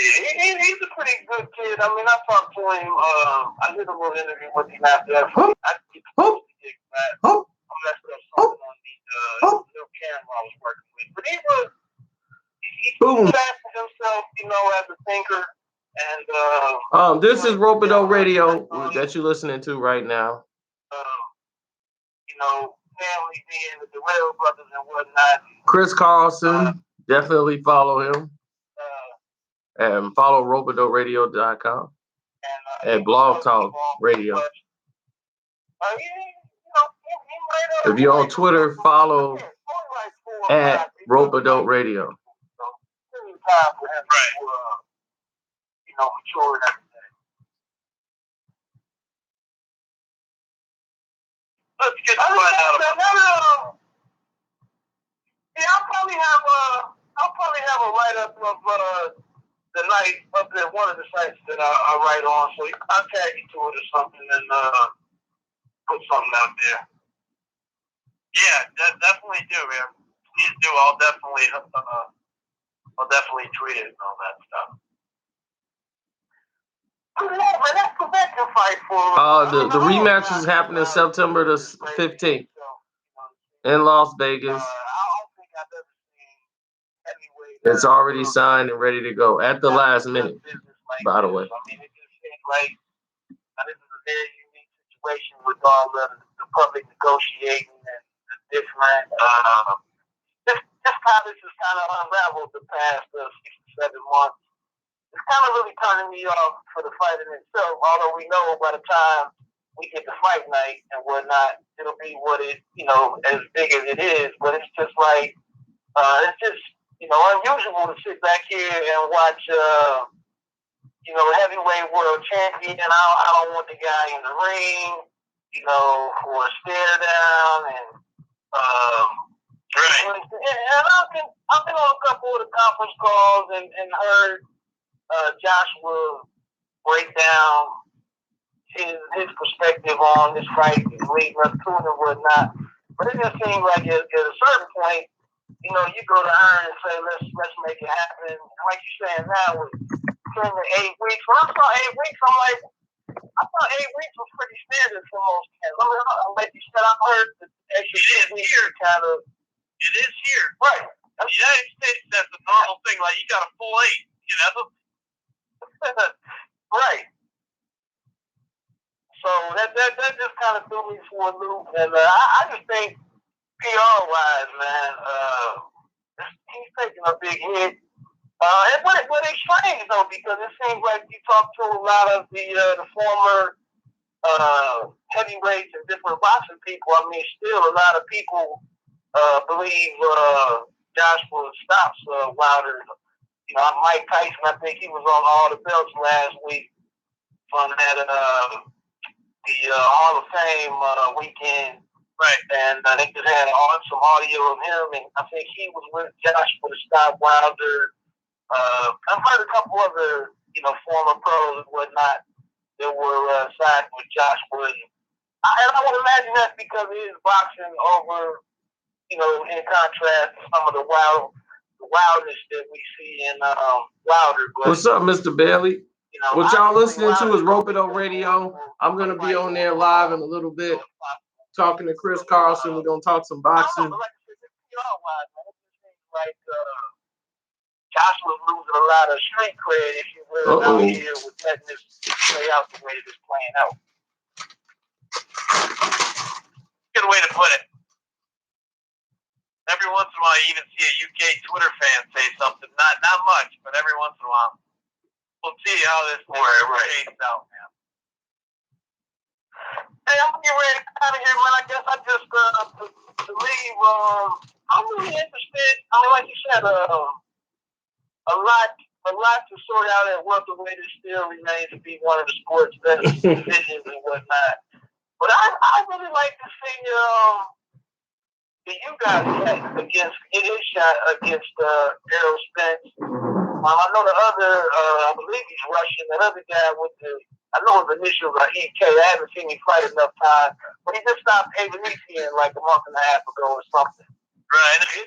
he's a pretty good kid. I mean, I talked to him. I did a little interview with him after that. I get the post to get back. I messed up something on the new camera I was working with. But he fastened himself, as a thinker. And this is Ropedo Radio that you're listening to right now. Family being the Darrell brothers and whatnot. Chris Carlson, definitely follow him. And follow RopedoRadio.com and Blog Talk Radio. If you're on Twitter, follow at Ropedo Radio. Right. Mature and everything. Let's get to find out about it. I'll probably have a write-up of the night up at one of the sites that I write on, so I'll tag you to it or something and put something out there. Yeah, definitely do, man. Please do. I'll definitely tweet it and all that stuff. The rematch is happening September the 15th in Las Vegas. It's already signed and ready to go at the last minute, by the way. I mean, it just seems like this is a very unique situation with all the public negotiating and the different, just how this has kind of unraveled the past 6 to 7 months. It's kind of really turning me off for the fight in itself, although we know by the time we get to fight night and whatnot, it'll be what it, as big as it is, but it's just like, it's just, unusual to sit back here and watch, heavyweight world champion. I don't want the guy in the ring, for a stare down and, right. And I've been on a couple of the conference calls and heard Joshua break down his perspective on this fight leading up to it and whatnot. But it just seems like at a certain point, you go to Earn and say, let's make it happen. And like you're saying now, with 10 to 8 weeks. When I saw 8 weeks, I'm like, I thought 8 weeks was pretty standard for most camps. Like you said, I've heard that extra 6 weeks here kind of. It is here. Right. The United States, that's the normal thing. Like, you got a full 8, Right. So that just kind of threw me for a loop. And I just think, PR-wise, man, he's taking a big hit. But it's strange, though, because it seems like you talk to a lot of the former heavyweights and different boxing people. I mean, still a lot of people believe Joshua stops Wilder. Mike Tyson, I think he was on all the belts last week from that the Hall of Fame weekend. Right. And they just had some audio of him, and I think he was with Joshua to stop Wilder. I've heard a couple other, former pros and whatnot that were siding with Joshua. And I would imagine that's because he is boxing over, in contrast to some of the wildness that we see in Wilder. But, what's up, Mr. Bailey? What y'all listening to is Ropedo Radio. I'm going to be on there live in a little bit, talking to Chris Carlson. We're going to talk some boxing. Like, Joshua's losing a lot of street cred, if you will, out here with letting this play out the way it's playing out. Good way to put it. Every once in a while, you even see a UK Twitter fan say something. Not much, but every once in a while. We'll see how this shakes out, man. Hey, I'm going to get ready to get out of here, man. I guess I just, to leave, I'm really interested. I mean, like you said, a lot to sort out at welterweight. It still remains to be one of the sport's best divisions and whatnot. But I really like to see you guys get his shot against Errol Spence. I know the other, I believe he's Russian. That other guy with I know his initials are EK. I haven't seen him fight enough time, but he just stopped Avenisian like a month and a half ago or something. Right. I mean,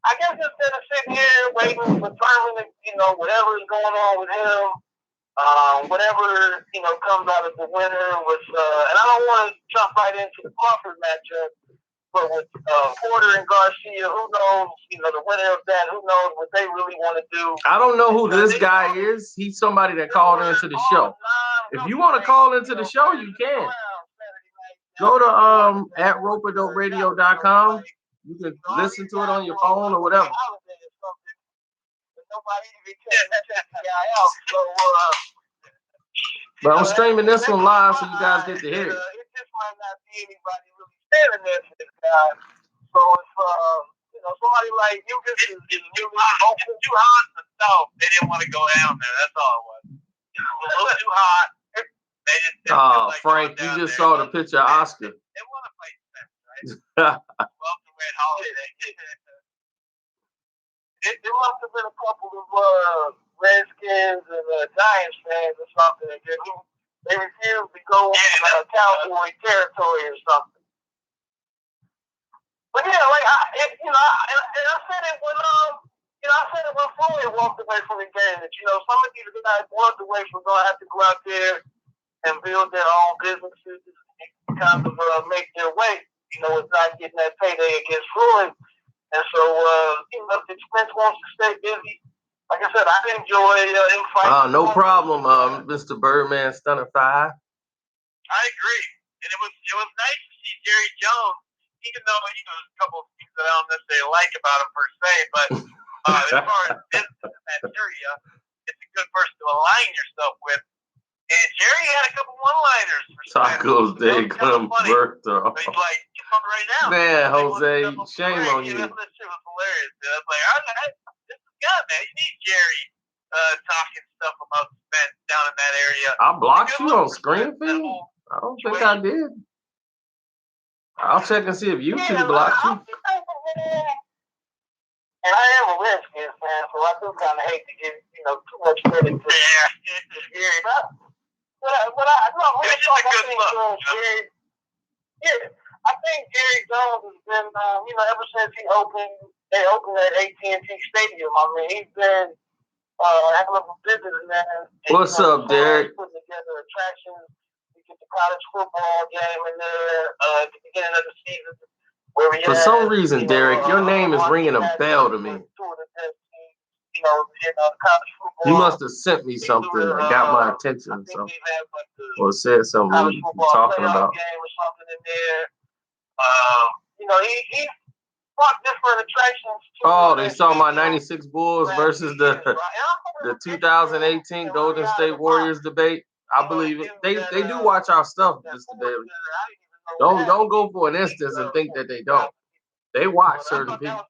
I guess instead of sitting here waiting for Thurman, whatever is going on with him. Whatever, comes out of the winner was, and I don't want to jump right into the Crawford matchup, but with Porter and Garcia, who knows, the winner of that, who knows what they really want to do. I don't know who this guy is. He's somebody that called into the show. If you want to call into the show, you can. Go to at ropeadoperadio.com. You can listen to it on your phone or whatever. But I'm streaming this one live so you guys get to hear it. It just might not be anybody really standing there for this guy. So if somebody like you is too hot in the south, they didn't want to go down there. That's all it was. It was a little too hot. They just like Frank, you just saw the picture of Oscar. They want to fight Spence, right? Welterweight holiday. There must have been a couple of Redskins and Giants fans or something. They refused to go on Cowboy territory or something. But yeah, like I said it when Floyd walked away from the game. That some of these guys walked away from going to have to go out there and build their own businesses and kind of make their way. It's not getting that payday against Floyd. And so, if Spence wants to stay busy, like I said, I enjoy him fighting. No problem, Mr. Birdman Stunner 5. I agree. And it was nice to see Jerry Jones, even though, there's a couple of things that I don't necessarily like about him per se, but as far as business in that area, it's a good person to align yourself with. And Jerry had a couple one-liners. Tacos de Gilberto. He's like, "Get on right now." Man, Jose, shame on you. That shit was hilarious. I was like, this is good, man. You need Jerry talking stuff about Spence down in that area. I blocked you on screen feed? I don't think I did. I'll check and see if YouTube blocked you. And I am a Redskins fan, so I do kind of hate to give too much credit to Jerry. But I think Jerry Jones has been, ever since they opened that AT&T Stadium. I mean, he's been a heck of a businessman. What's up, Derek? Putting together attractions. You get the college football game in there at the beginning of the season. For some reason, Derek, your name is ringing a bell to me. You must have sent me something that got my attention, or said something we were talking about. He brought different attractions. Oh, they saw my '96 Bulls versus the 2018 Golden State Warriors debate. I believe it. They do watch our stuff, Mr. Davis. Don't go for an instance and think that they don't. They watch certain people.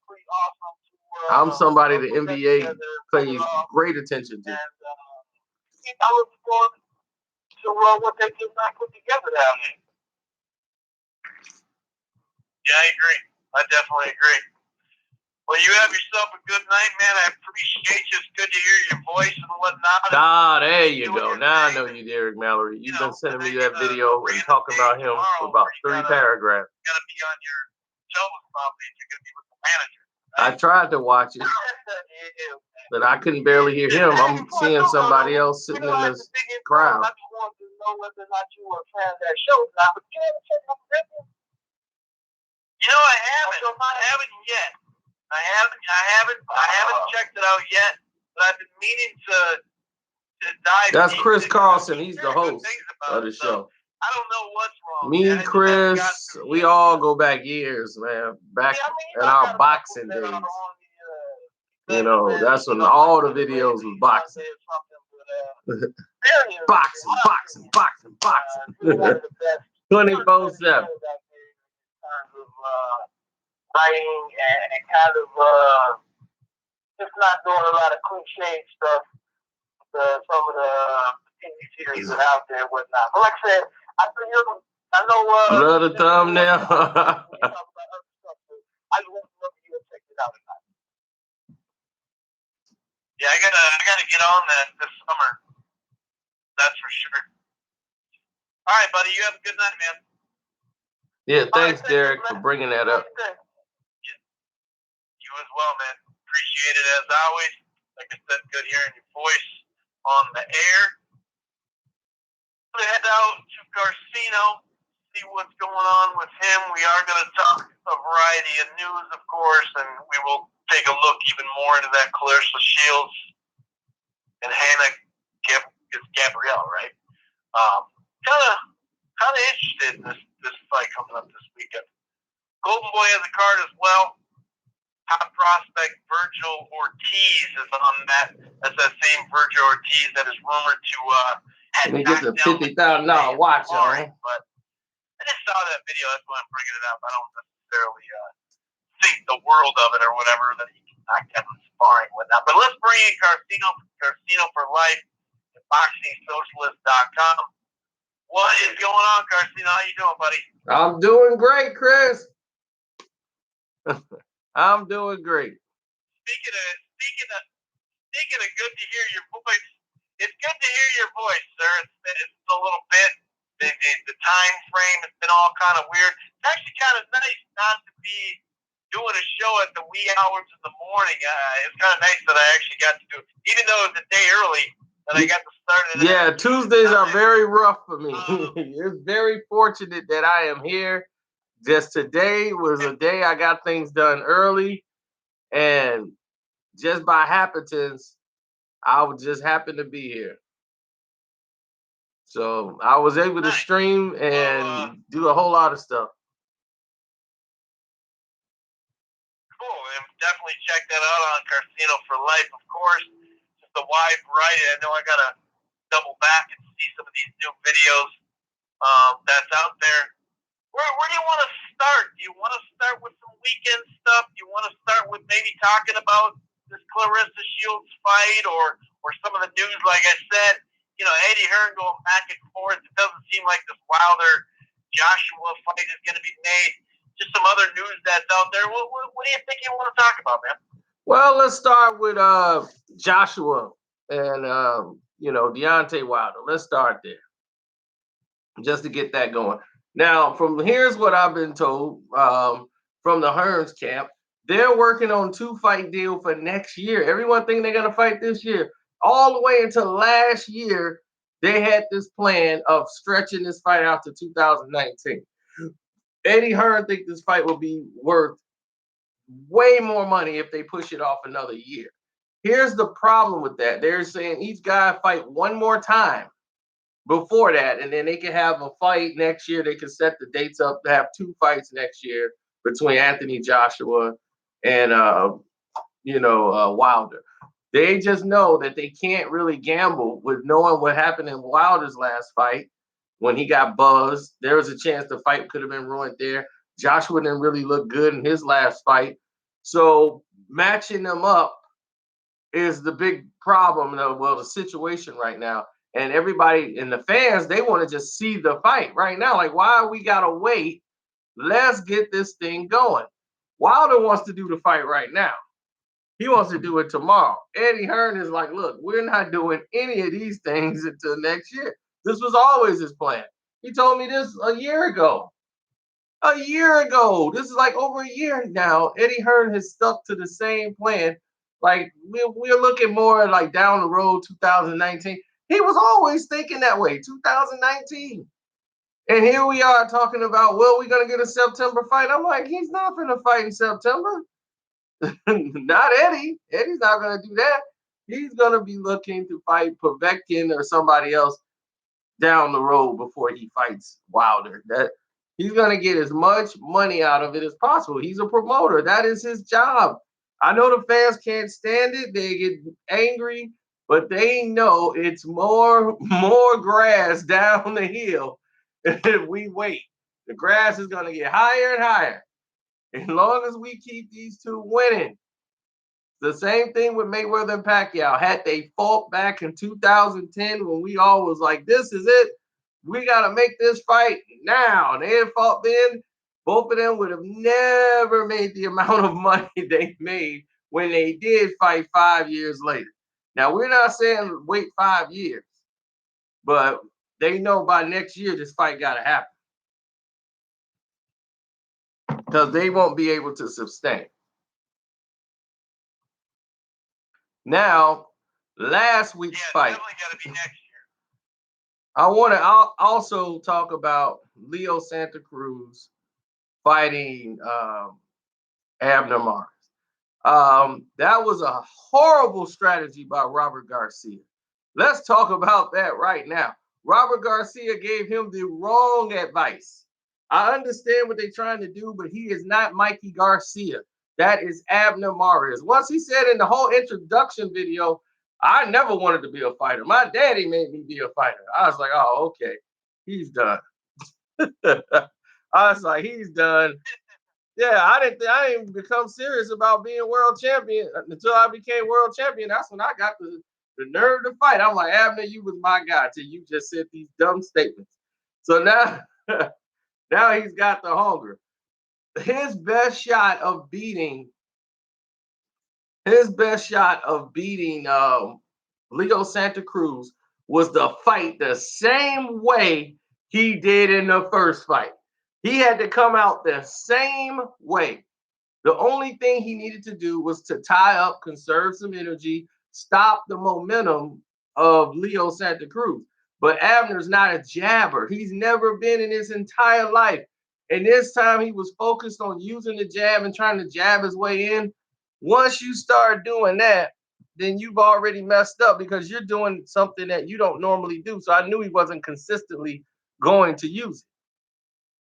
I'm somebody the NBA pays great attention to. I look forward to what they can put together down there. Yeah, I agree. I definitely agree. Well, you have yourself a good night, man. I appreciate you. It's good to hear your voice and whatnot. There you go. Now I know you, Derek Mallory. You've been sending me that video and talking about him for about 3 paragraphs. You're going to be on your shows probably. You're going to be with the manager. I tried to watch it, but I couldn't barely hear him. I'm seeing somebody else sitting in this crowd. I just wanted to know whether or not you were a fan of that show. But you haven't checked out the video? I haven't yet. I haven't checked it out yet, but I've been meaning to dive. That's Chris Carlson. He's the host of the show. I don't know what's wrong. Me, Chris, we all go back years, man. Back in our boxing days. That's when all the videos was boxing. boxing. 24/7. Writing and kind of just not doing a lot of cliche stuff. Some of the TV series that are out there and whatnot. But like I said, I know. Love the thumbnail. I just want to you to check it out tonight. Yeah, I gotta get on that this summer. That's for sure. All right, buddy. You have a good night, man. Yeah, thanks, Derek, for bringing that up. You as well, man. Appreciate it as always. Like I said, good hearing your voice on the air. We'll head out to Garcino, see what's going on with him. We are going to talk a variety of news, of course, and we will take a look even more into that Clarissa Shields and Hannah Gabrielle, right? Kind of interested in this fight coming up this weekend. Golden Boy has a card as well. Top prospect Virgil Ortiz is on that. That's that same Virgil Ortiz that is rumored to have knocked down the $50,000 watch on. But I just saw that video. That's why I'm bringing it up. I don't necessarily think the world of it or whatever that he can knock down the sparring and whatnot. But let's bring in Garcino for life at BoxingSocialist.com. What is going on, Garcino? How you doing, buddy? I'm doing great, Chris. I'm doing great. Speaking of good to hear your voice, it's good to hear your voice, sir. It's a little bit the time frame has been all kind of weird. It's actually kind of nice not to be doing a show at the wee hours of the morning. It's kind of nice that I actually got to do it, even though it was a day early that I got to start it. Yeah, Tuesdays are very rough for me. It's very fortunate that I am here. Just today was a day I got things done early, and just by happenstance, I would just happen to be here. So I was able to stream and do a whole lot of stuff. Cool, and definitely check that out on Garcino for Life, of course. Just a wide variety. I know I gotta double back and see some of these new videos that's out there. Where do you want to start? Do you want to start with some weekend stuff? Do you want to start with maybe talking about this Clarissa Shields fight or some of the news? Like I said, you know, Eddie Hearn going back and forth. It doesn't seem like this Wilder Joshua fight is going to be made. Just some other news that's out there. What do you think you want to talk about, man? Well, let's start with Joshua and Deontay Wilder. Let's start there, just to get that going. Now, here's what I've been told from the Hearns camp. They're working on 2-fight deal for next year. Everyone thinking they're going to fight this year. All the way until last year, they had this plan of stretching this fight out to 2019. Eddie Hearn thinks this fight will be worth way more money if they push it off another year. Here's the problem with that. They're saying each guy fight one more time before that, and then they can have a fight next year. They can set the dates up to have 2 fights next year between Anthony Joshua and Wilder. They just know that they can't really gamble with knowing what happened in Wilder's last fight when he got buzzed. There was a chance the fight could have been ruined there. Joshua didn't really look good in his last fight. So matching them up is the big problem, the situation right now. And everybody and the fans, they want to just see the fight right now. Like, why we got to wait? Let's get this thing going. Wilder wants to do the fight right now. He wants to do it tomorrow. Eddie Hearn is like, look, we're not doing any of these things until next year. This was always his plan. He told me this a year ago. This is like over a year now. Eddie Hearn has stuck to the same plan. Like, we're looking more like down the road, 2019. He was always thinking that way, 2019. And here we are talking about, well, we're going to get a September fight. I'm like, he's not going to fight in September. Not Eddie. Eddie's not going to do that. He's going to be looking to fight Povetkin or somebody else down the road before he fights Wilder. That he's going to get as much money out of it as possible. He's a promoter. That is his job. I know the fans can't stand it. They get angry, but they know it's more grass down the hill if we wait. The grass is going to get higher and higher. As long as we keep these two winning. The same thing with Mayweather and Pacquiao. Had they fought back in 2010 when we all was like, this is it. We got to make this fight now. And they had fought then. Both of them would have never made the amount of money they made when they did fight 5 years later. Now, we're not saying wait 5 years, but they know by next year this fight got to happen. Because they won't be able to sustain. Now, last week's fight. Definitely got to be next year. I want to also talk about Leo Santa Cruz fighting Abner Mares. That was a horrible strategy by Robert Garcia. Let's talk about that right now. Robert Garcia gave him the wrong advice. I understand what they're trying to do, but he is not Mikey Garcia. That is Abner Mares. Once he said in the whole introduction video, I never wanted to be a fighter. My daddy made me be a fighter. I was like, oh, okay. He's done. I was like, he's done. Yeah, I didn't become serious about being world champion until I became world champion. That's when I got the nerve to fight. I'm like, Abner, you was my guy till you just said these dumb statements. So now, now he's got the hunger. His best shot of beating Leo Santa Cruz was to fight the same way he did in the first fight. He had to come out the same way. The only thing he needed to do was to tie up, conserve some energy, stop the momentum of Leo Santa Cruz. But Abner's not a jabber. He's never been in his entire life. And this time he was focused on using the jab and trying to jab his way in. Once you start doing that, then you've already messed up because you're doing something that you don't normally do. So I knew he wasn't consistently going to use it.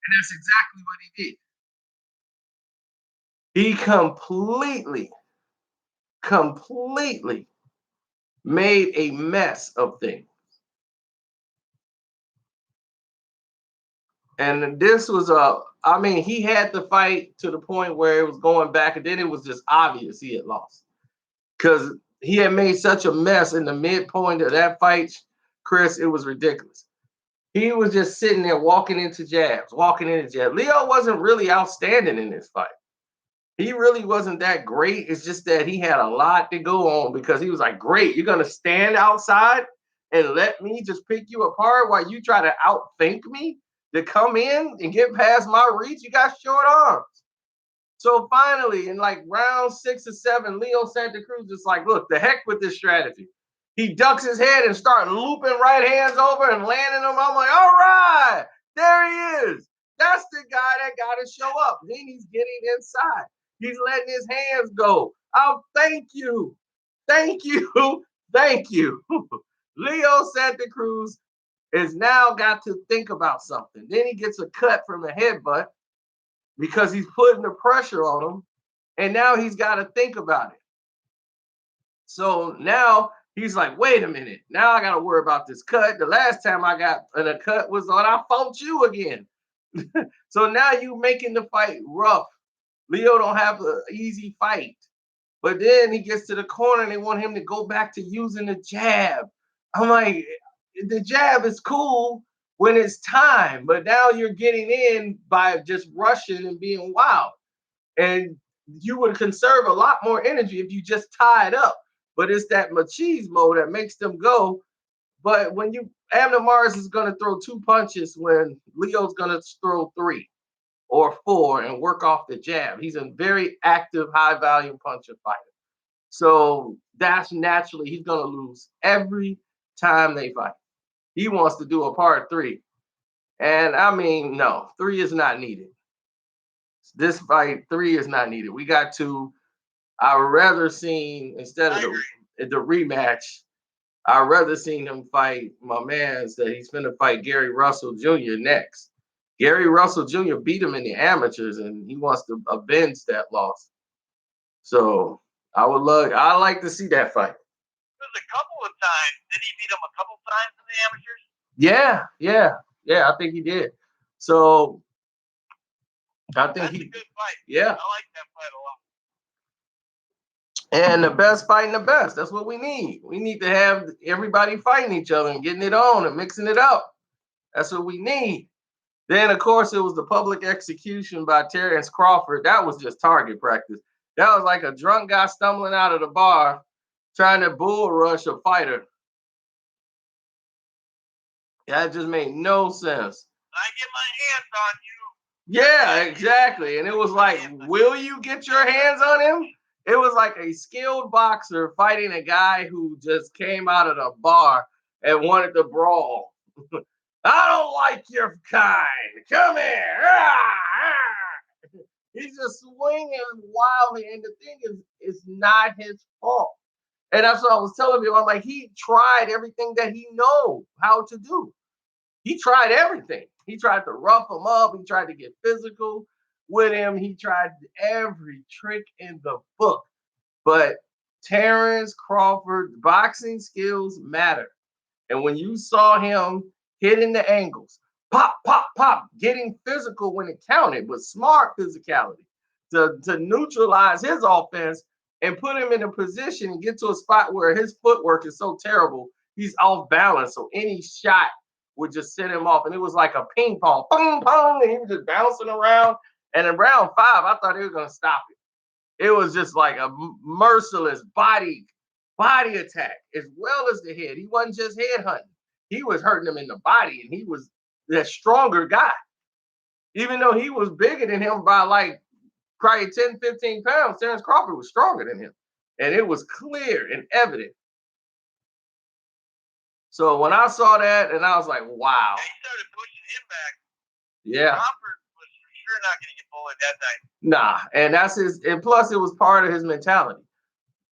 And that's exactly what he did. He completely made a mess of things. And this was he had the fight to the point where it was going back, and then it was just obvious he had lost. Because he had made such a mess in the midpoint of that fight, Chris, it was ridiculous. He was just sitting there walking into jabs. Leo wasn't really outstanding in this fight. He really wasn't that great. It's just that he had a lot to go on because he was like, great, you're going to stand outside and let me just pick you apart while you try to outthink me to come in and get past my reach? You got short arms. So finally, in like round 6 or 7, Leo Santa Cruz is like, look, the heck with this strategy. He ducks his head and starts looping right hands over and landing them. I'm like, all right, there he is. That's the guy that got to show up. Then he's getting inside. He's letting his hands go. Oh, thank you. Thank you. Thank you. Leo Santa Cruz has now got to think about something. Then he gets a cut from a headbutt because he's putting the pressure on him. And now he's got to think about it. So now he's like, wait a minute. Now I got to worry about this cut. The last time I got a cut was when I fought you again. So now you making the fight rough. Leo don't have an easy fight. But then he gets to the corner and they want him to go back to using the jab. I'm like, the jab is cool when it's time, but now you're getting in by just rushing and being wild. And you would conserve a lot more energy if you just tie it up. But it's that machismo that makes them go. But when Abner Mares is going to throw 2 punches when Leo's going to throw 3 or 4 and work off the jab. He's a very active, high-volume puncher fighter. So that's naturally, he's going to lose every time they fight. He wants to do a part 3. And I mean, no, 3 is not needed. This fight, 3 is not needed. We got 2. I'd rather seen, instead of the rematch, I'd rather seen him fight my man's that he's going to fight Gary Russell Jr. next. Gary Russell Jr. beat him in the amateurs, and he wants to avenge that loss. So I'd like to see that fight. It was a couple of times. Did he beat him a couple times in the amateurs? Yeah, I think he did. So I think that's a good fight. Yeah. I like that fight a lot. And the best fighting the best. That's what we need. We need to have everybody fighting each other and getting it on and mixing it up. That's what we need. Then, of course, it was the public execution by Terrence Crawford. That was just target practice. That was like a drunk guy stumbling out of the bar trying to bull rush a fighter. That just made no sense. I get my hands on you. Yeah, exactly. And it was like, will you get your hands on him? It was like a skilled boxer fighting a guy who just came out of the bar and wanted to brawl. I don't like your kind. Come here. He's just swinging wildly, and the thing is, it's not his fault. And that's what I was telling you. I'm like, he tried everything that he knows how to do. He tried everything. He tried to rough him up. He tried to get physical with him. He tried every trick in the book. But Terrence Crawford's boxing skills matter. And when you saw him hitting the angles, pop, pop, pop, getting physical when it counted, but smart physicality to neutralize his offense and put him in a position and get to a spot where his footwork is so terrible, he's off balance. So any shot would just set him off. And it was like a ping pong, boom, boom, and he was just bouncing around. And in round 5, I thought he was going to stop it. It was just like a merciless body attack as well as the head. He wasn't just head hunting. He was hurting him in the body, and he was that stronger guy. Even though he was bigger than him by like probably 10, 15 pounds, Terrence Crawford was stronger than him. And it was clear and evident. So when I saw that, and I was like, wow. He started pushing him back. Yeah. Crawford was for sure not going to get bullied that night. Nah, and that's his, and plus it was part of his mentality.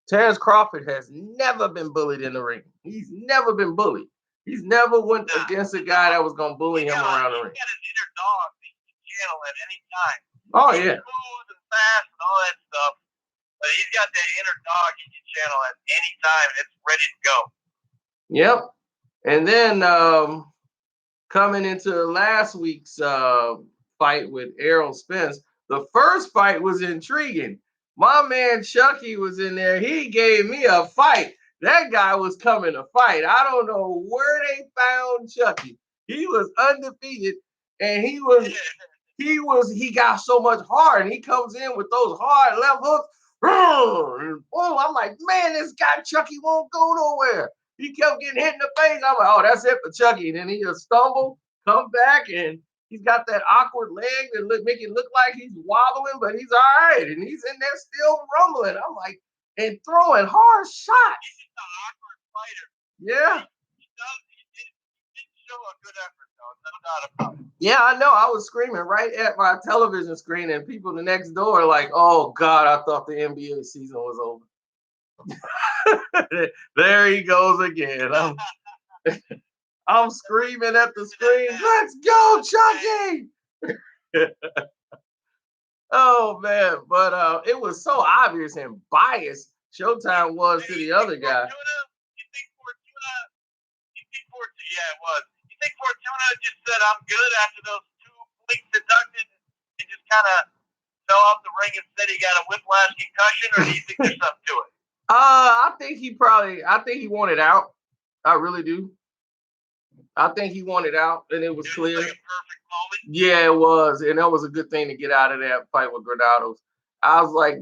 Terrence Crawford has never been bullied in the ring. He's never been bullied. He's never went against a guy that was going to bully him around the ring. He's got his inner dog that he can channel at any time. Oh, he's yeah. smooth and fast and all that stuff, but he's got that inner dog he can channel at any time. It's ready to go. Yep. And then coming into last week's fight with Errol Spence, the first fight was intriguing. My man Chucky was in there. He gave me a fight. That guy was coming to fight. I don't know where they found Chucky. He was undefeated, and he got so much hard, and he comes in with those hard left hooks. Boom! I'm like, man, this guy Chucky won't go nowhere. He kept getting hit in the face. I'm like, oh, that's it for Chucky. And then he just stumble, come back, and he's got that awkward leg that make it look like he's wobbling, but he's all right. And he's in there still rumbling. I'm like, and throwing hard shots. He's just an awkward fighter. Yeah. He didn't show a good effort, though. No doubt about it. Yeah, I know. I was screaming right at my television screen, and people the next door like, oh, God, I thought the NBA season was over. There he goes again. I'm screaming at the screen, let's go, Chucky! Oh, man. But it was so obvious and biased Showtime was to the other guy. You think Fortuna, yeah, it was. You think Fortuna just said, I'm good after those 2 weeks deducted and just kind of fell off the ring and said he got a whiplash concussion, or do you think there's something to it? I think he wanted out. I really do. I think he wanted out, and it was clear. Like a perfect moment. Yeah, it was, and that was a good thing to get out of that fight with Granados. I was like,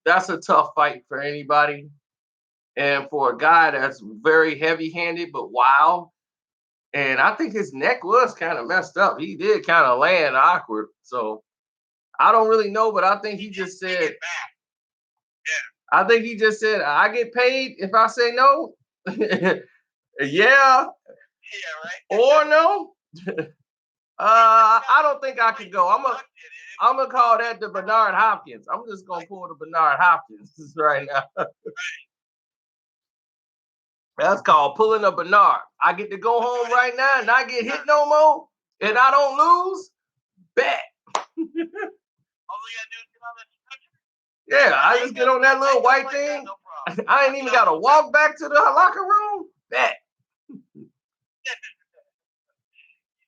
that's a tough fight for anybody, and for a guy that's very heavy-handed but wild. And I think his neck was kind of messed up. He did kind of land awkward, so I don't really know, but I think he just said. I think he just said, I get paid if I say no. Yeah. Yeah, right. Or no. I don't think I could go. I'm gonna call that the Bernard Hopkins. I'm just gonna pull the Bernard Hopkins right now. That's called pulling a Bernard. I get to go home right now and not get hit no more, and I don't lose. Bet. All we gotta do is get on that stretcher. Yeah, I just get on that little white thing. I ain't even got to walk back to the locker room. Bet. You said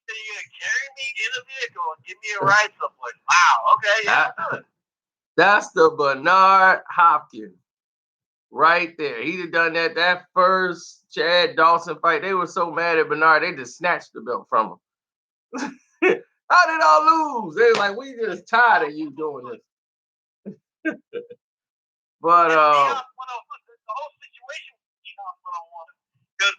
you're going to carry me in a vehicle and give me a ride someplace. Wow, okay. Yeah, that's the Bernard Hopkins right there. He'd have done that first Chad Dawson fight. They were so mad at Bernard, they just snatched the belt from him. How did I lose? They were like, we just tired of you doing this. But the whole situation was Bioff 101 because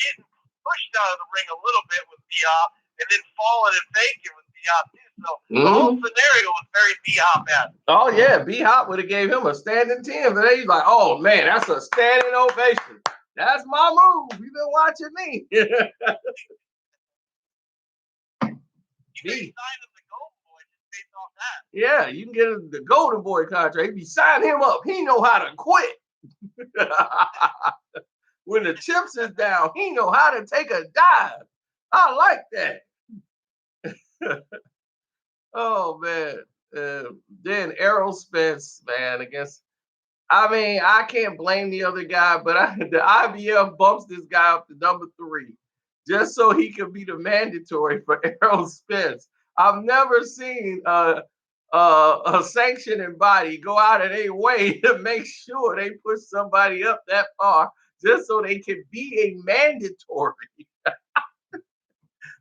getting pushed out of the ring a little bit with Bioff and then falling and faking with Bioff too. So the whole scenario was very B-Hop-esque. Oh yeah, B-Hop would have gave him a standing 10, but he's like, oh man, that's a standing ovation. That's my move. You've been watching me. He signed him the Golden Boy just based off that. Yeah, you can get the Golden Boy contract. If you sign him up, he know how to quit. When the chips is down, he know how to take a dive. I like that. Oh man. Then Errol Spence, man, against. I mean, I can't blame the other guy, but the IBF bumps this guy up to number 3 just so he could be the mandatory for Errol Spence. I've never seen a sanctioning body go out of their way to make sure they push somebody up that far just so they can be a mandatory.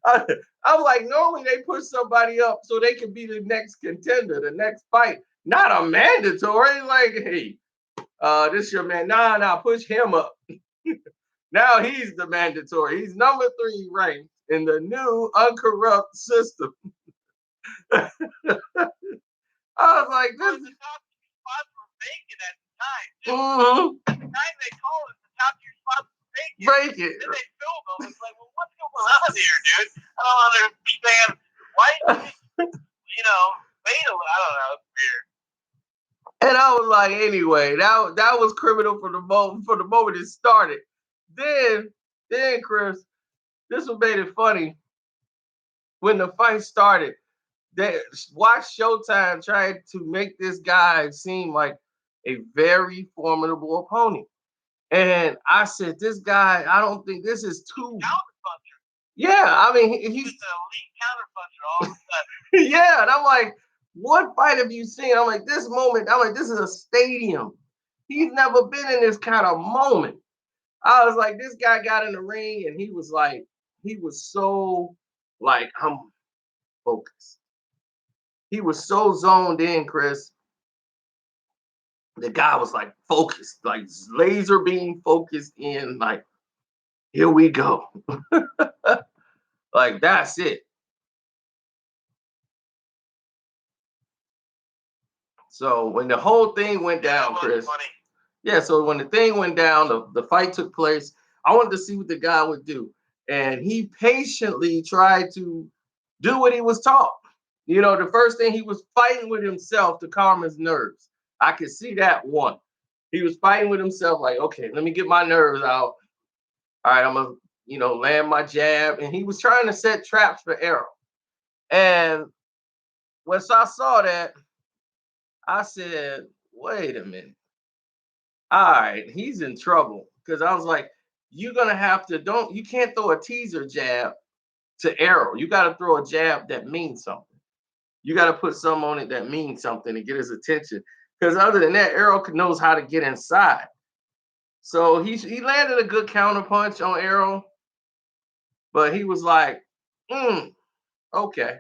I'm like, normally they push somebody up so they can be the next contender, the next fight, not a mandatory. Like, hey, this your man. Nah, push him up. Now he's the mandatory. He's number 3 ranked in the new uncorrupt system. I was like, this is top 2 spots were vacant at the time. At the time they called it, the top 2 spots were vacant. Vacant. Then they filled them. It's like, well, what's going on here, dude? I don't understand. Why, I don't know. It's weird. And I was like, anyway, that was criminal for the moment it started. Then Chris, this what made it funny. When the fight started, they watch Showtime trying to make this guy seem like a very formidable opponent. And I said, this guy, I don't think this is too. Counterpuncher. Yeah, I mean, he's an elite counterpuncher all of a sudden. Yeah, and I'm like, what fight have you seen? I'm like, this moment, this is a stadium. He's never been in this kind of moment. I was like, this guy got in the ring and he was so like, I'm focused. He was so zoned in, Chris. The guy was like focused, like laser beam focused in, like, here we go. Like, that's it. So when the whole thing went down, Chris. Yeah, so when the thing went down, the fight took place. I wanted to see what the guy would do. And he patiently tried to do what he was taught. The first thing, he was fighting with himself to calm his nerves. I could see that one. He was fighting with himself, like, okay, let me get my nerves out. All right, I'm going to, land my jab. And he was trying to set traps for Errol. And once I saw that, I said, wait a minute. All right, he's in trouble. Because I was like, you're going to have to, you can't throw a teaser jab to Errol. You got to throw a jab that means something. You got to put some on it that means something to get his attention. Because other than that, Errol knows how to get inside. So he landed a good counter punch on Errol. But he was like, okay,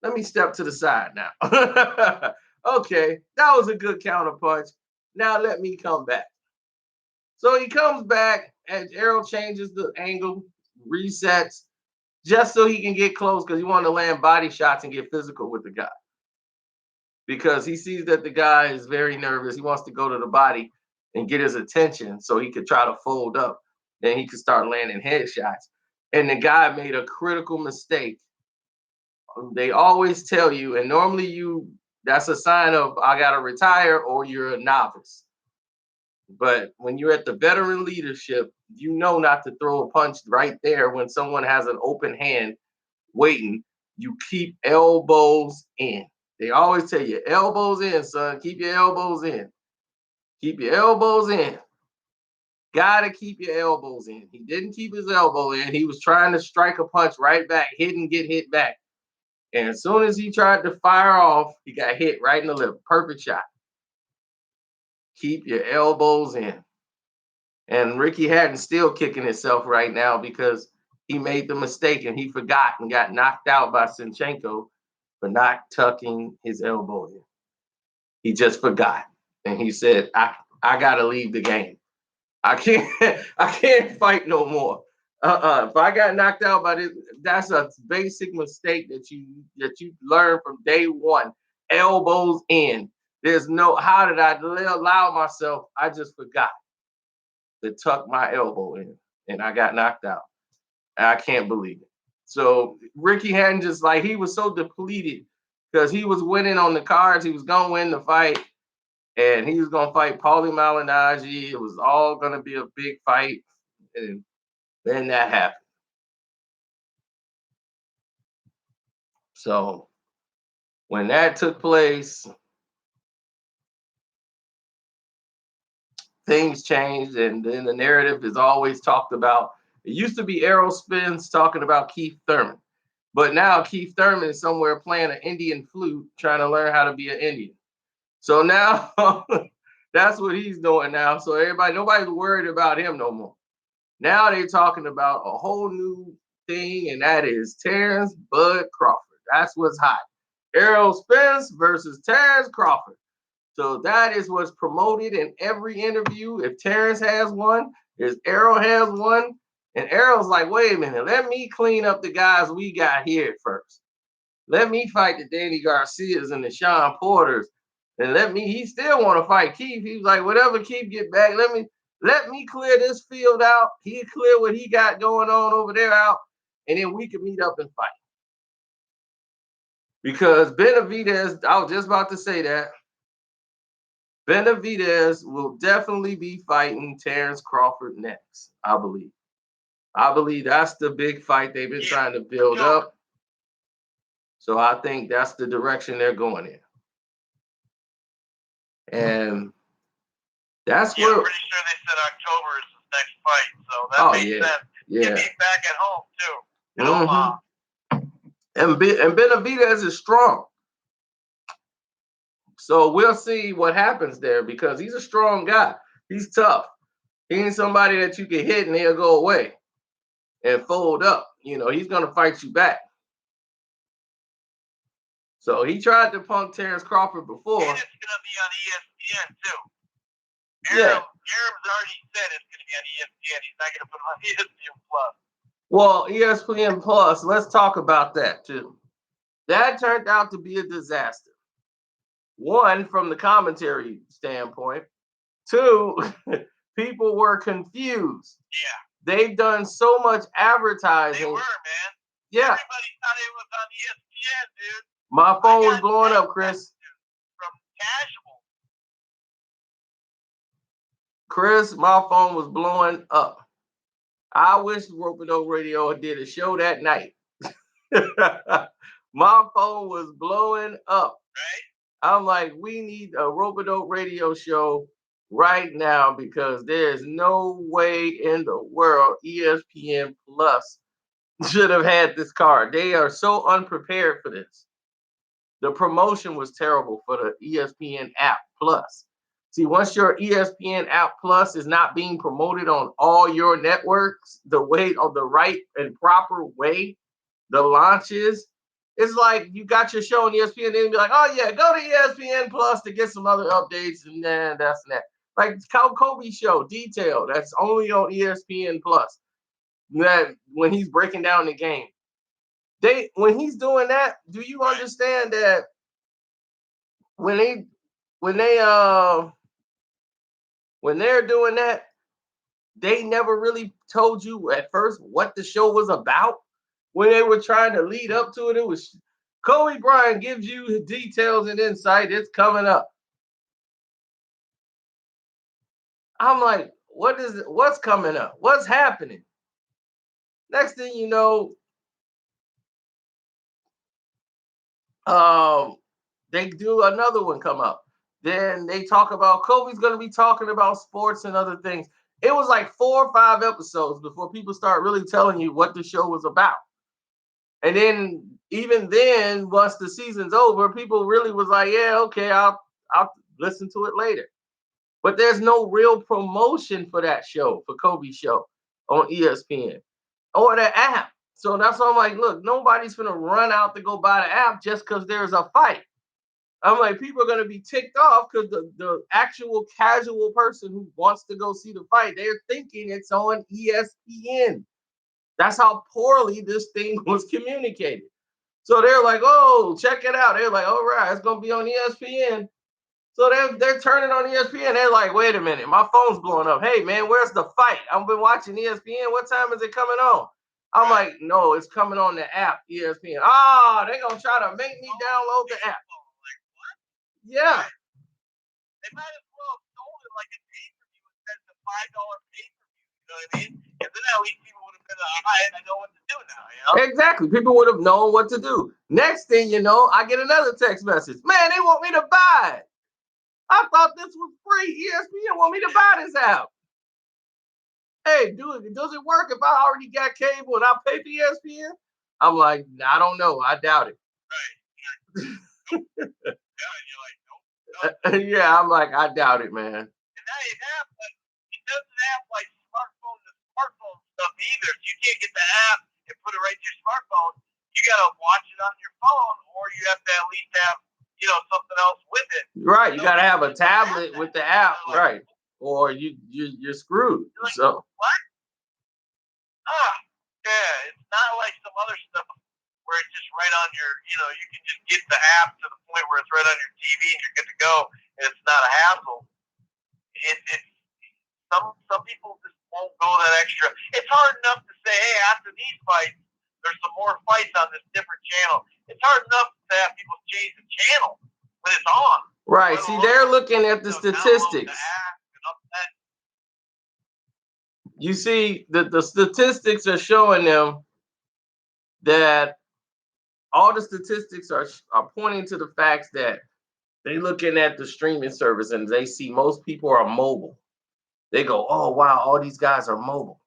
let me step to the side now. Okay, that was a good counter punch. Now let me come back. So he comes back and Errol changes the angle, resets, just so he can get close because he wanted to land body shots and get physical with the guy. Because he sees that the guy is very nervous. He wants to go to the body and get his attention so he could try to fold up. Then he could start landing headshots. And the guy made a critical mistake. They always tell you, and normally that's a sign of I got to retire or you're a novice. But when you're at the veteran leadership, you know not to throw a punch right there when someone has an open hand waiting. You keep elbows in. They always tell you, elbows in, son. Keep your elbows in. Keep your elbows in. Gotta keep your elbows in. He didn't keep his elbow in. He was trying to strike a punch right back, hit and get hit back. And as soon as he tried to fire off, he got hit right in the lip. Perfect shot. Keep your elbows in. And Ricky Hatton's still kicking himself right now because he made the mistake and he forgot and got knocked out by Sinchenko for not tucking his elbow in. He just forgot. And he said, I gotta leave the game. I can't fight no more. If I got knocked out by this, that's a basic mistake that you learn from day one. Elbows in. There's no how did I allow myself? I just forgot to tuck my elbow in, and I got knocked out. I can't believe it. So Ricky Hatton just like he was so depleted because he was winning on the cards. He was gonna win the fight, and he was gonna fight Paulie Malignaggi. It was all gonna be a big fight, and then that happened. So when that took place, things changed, and then the narrative is always talked about. It used to be Errol Spence talking about Keith Thurman, but now Keith Thurman is somewhere playing an Indian flute, trying to learn how to be an Indian. So now that's what he's doing now. So nobody's worried about him no more. Now they're talking about a whole new thing, and that is Terrence Bud Crawford. That's what's hot. Errol Spence versus Terrence Crawford. So that is what's promoted in every interview. If Terrence has one, if Errol has one, and Errol's like, wait a minute, let me clean up the guys we got here first. Let me fight the Danny Garcias and the Sean Porters. And he still want to fight Keith. He's like, whatever Keith get back, let me clear this field out. He clear what he got going on over there out, and then we can meet up and fight. Because Benavidez, I was just about to say that, Benavidez will definitely be fighting Terrence Crawford next, I believe. I believe that's the big fight they've been trying to build up. So I think that's the direction they're going in. And that's where I'm pretty sure they said October is his next fight. So that makes sense. He'll be back at home too. Omaha. And Benavidez is strong. So we'll see what happens there because he's a strong guy. He's tough. He ain't somebody that you can hit and he'll go away and fold up. He's going to fight you back. So he tried to punk Terrence Crawford before. And it's going to be on ESPN too. Arab's already said it's going to be on ESPN. He's not going to put it on ESPN Plus. Well, ESPN Plus, let's talk about that too. That turned out to be a disaster. One, from the commentary standpoint. Two, people were confused. Yeah. They've done so much advertising. They were, man. Yeah. Everybody thought it was on ESPN, dude. My phone was blowing up, Chris. From casual. Chris, my phone was blowing up. I wish Rope-A-Dope Radio did a show that night. My phone was blowing up. Right? I'm like, we need a Rope-A-Dope Radio show right now because there's no way in the world ESPN Plus should have had this card. They are so unprepared for this. The promotion was terrible for the ESPN app Plus. See, once your ESPN app Plus is not being promoted on all your networks the right and proper way, the launches, it's like you got your show on ESPN and then be like, oh yeah, go to ESPN Plus to get some other updates and then that's that. Like Kobe show, Detail, that's only on ESPN Plus. That when he's breaking down the game. When he's doing that, do you understand that when they're doing that, they never really told you at first what the show was about? When they were trying to lead up to it, it was Kobe Bryant gives you details and insight. It's coming up. I'm like, what's coming up? What's happening? Next thing you know, they do another one come up. Then they talk about Kobe's going to be talking about sports and other things. It was like 4 or 5 episodes before people start really telling you what the show was about. And then even then, once the season's over, people really was like, yeah, okay, I'll listen to it later. But there's no real promotion for that show, for Kobe's show on ESPN or the app. So that's why I'm like, look, nobody's going to run out to go buy the app just because there's a fight. I'm like, people are going to be ticked off because the actual casual person who wants to go see the fight, they're thinking it's on ESPN. That's how poorly this thing was communicated. So they're like, oh, check it out. They're like, all right, it's gonna be on ESPN. So they're turning on ESPN. They're like, wait a minute, my phone's blowing up. Hey man, where's the fight? I've been watching ESPN. What time is it coming on? I'm like, no, it's coming on the app, ESPN. Ah, they're gonna try to make me download the app. Yeah. They might as well have sold it like a pay-per-view instead of the $5 pay-per-view. You know what I mean? Because then at least people would have been I know what to do now. You know? Exactly. People would have known what to do. Next thing you know, I get another text message. Man, they want me to buy it. I thought this was free. ESPN want me to buy this app. Hey, dude, does it work if I already got cable and I pay for ESPN? I'm like, I don't know. I doubt it. Right. Nope. Yeah, and you're like, nope. Yeah, I'm like, I doubt it, man. And now it doesn't have like smartphone to smartphone stuff either. You can't get the app and put it right to your smartphone. You gotta watch it on your phone, or you have to at least have, something else with it. Right, you gotta have a tablet with the app, right? Or you're screwed. You're like, so what? Yeah, it's not like some other stuff where it's just right on your, you can just get the app to the point where it's right on your TV and you're good to go, and it's not a hassle. Some people just won't go that extra. It's hard enough to say, hey, after these fights, there's some more fights on this different channel. It's hard enough to have people change the channel when it's on. Right. See, they're looking at the statistics. You see, the statistics are showing them that all the statistics are pointing to the facts that they're looking at the streaming service and they see most people are mobile. They go, oh, wow, all these guys are mobile.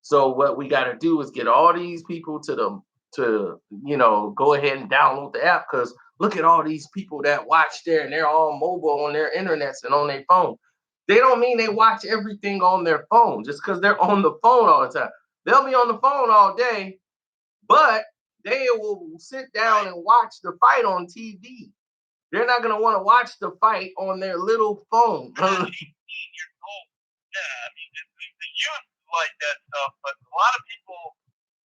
So what we got to do is get all these people to go ahead and download the app, because look at all these people that watch there and they're all mobile on their internets and on their phone. They don't mean they watch everything on their phone just because they're on the phone all the time. They'll be on the phone all day, but they will sit down and watch the fight on TV. They're not going to want to watch the fight on their little phone. Yeah, I mean, the youth like that stuff, but a lot of people,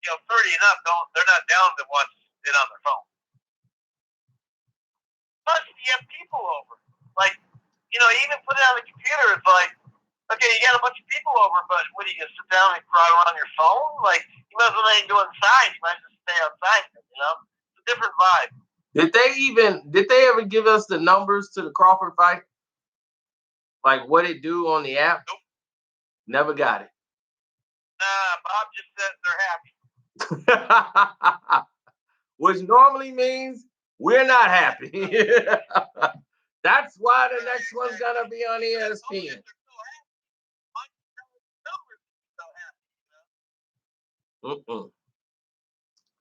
30 and up, they're not down to watch it on their phone. Plus, you have people over. Like, even put it on the computer, it's like, okay, you got a bunch of people over, but what, are you going to sit down and crowd around your phone? Like, you might as well ain't go inside. You might just stay outside, It's a different vibe. Did they ever give us the numbers to the Crawford fight? Like what it do on the app? Nope. Never got it. Bob just says they're happy. Which normally means we're not happy. That's why the next one's gonna be on ESPN.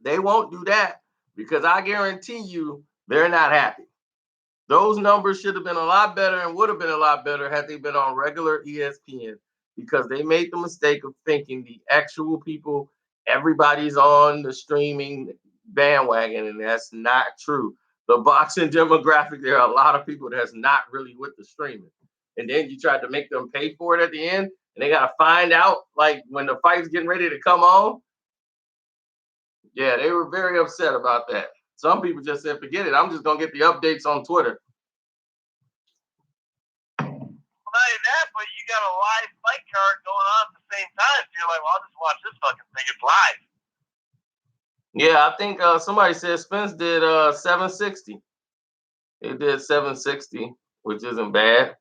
They won't do that because I guarantee you they're not happy. Those numbers should have been a lot better and would have been a lot better had they been on regular ESPN, because they made the mistake of thinking the actual people, everybody's on the streaming bandwagon, and that's not true. The boxing demographic, there are a lot of people that's not really with the streaming. And then you tried to make them pay for it at the end, and they got to find out, like, when the fight's getting ready to come on. Yeah, they were very upset about that. Some people just said, forget it. I'm just going to get the updates on Twitter. Well, not even that, but you got a live fight card going on at the same time. So you're like, well, I'll just watch this fucking thing. It's live. Yeah, I think somebody said Spence did 760. He did 760, which isn't bad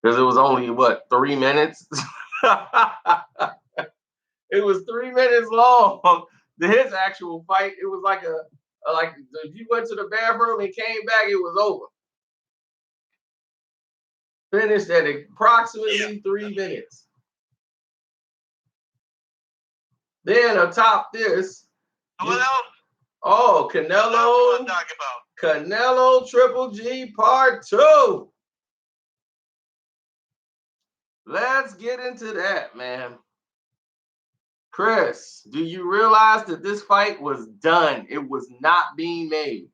because it was only, 3 minutes? It was 3 minutes long. His actual fight, it was like like if you went to the bathroom and came back, it was over. Finished at approximately 3 minutes. Then atop this, what else? Oh, Canelo. Talk about Canelo Triple G Part 2. Let's get into that, man. Chris, do you realize that this fight was done? It was not being made.